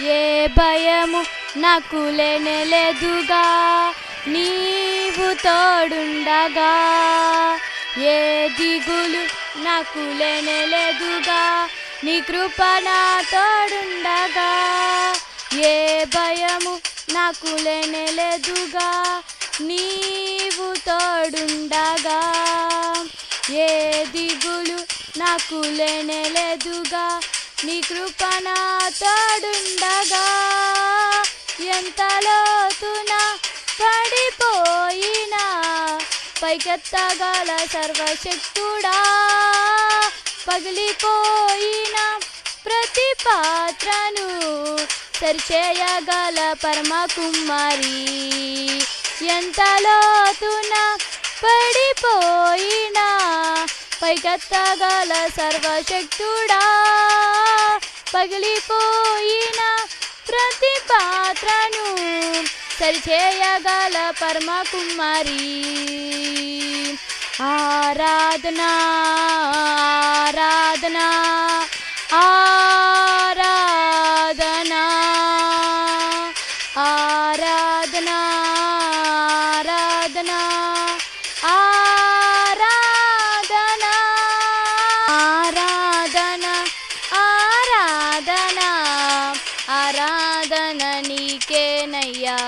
ఏ భయము నాకు లేనేలేదుగా, నీవు తోడుండగా. ఏ దిగులు నాకు లేనేలేదుగా, నీ కృప నా తోడుండగా. ఏ భయము నాకు లేనేలేదుగా, నీవు తోడుండగా. ఏ దిగులు నాకు లేనేలేదుగా, నీ కృప నా తోడుండగా. ఎంత లోతున పడిపోయినా పైకెత్తగల సర్వశక్తుడా, పగిలిపోయిన ప్రతి పాత్రను సరిచేయగల పరమ కుమారి. ఎంత లోతున పడిపోయినా పైకెత్తగల సర్వశక్తుడా, పగిలిపోయిన ప్రతి పాత్రను సరిచేయగల పరమ కుమారి. ఆరాధనా ఆరాధనా ఆరాధనా ఆరాధనా ఆరాధనా ఆరాధనా ఆరాధనా ఆరాధనా ఆరాధన నీకేనయ్యా.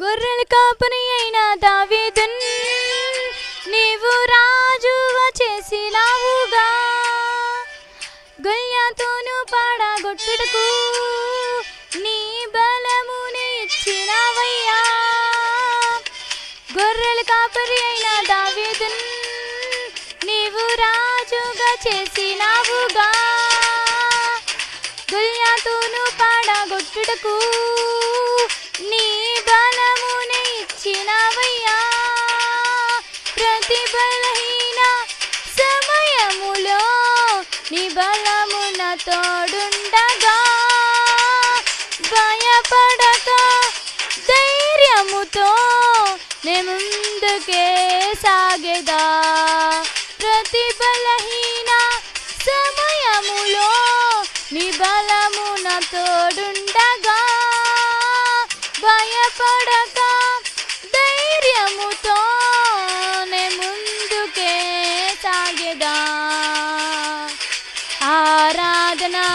గొర్రెల కాపరి అయిన దావీదున్ నీవు రాజుగా చేసినావుగా. గొల్యాతును పాడగొట్టుటకు నీ బలముని ఇచ్చినావయ్యా. గొర్రెల కాపరి అయిన దావీదున్ నీవు రాజుగా చేసినావుగా. గొల్యాతును పాడగొట్టుటకు నీ బలముని ఇచ్చినావయ్యా. ప్రతి బలహీన సమయములో నీ బలమున తోడుండగా. భయపడక ధైర్యముతో నే ముందుకే సాగేదా. ప్రతి బలహీన సమయములో నీ బలమున తోడుండగా. భయపడక ధైర్యముతో నే ముందుకే సాగేదా. ఆరాధనా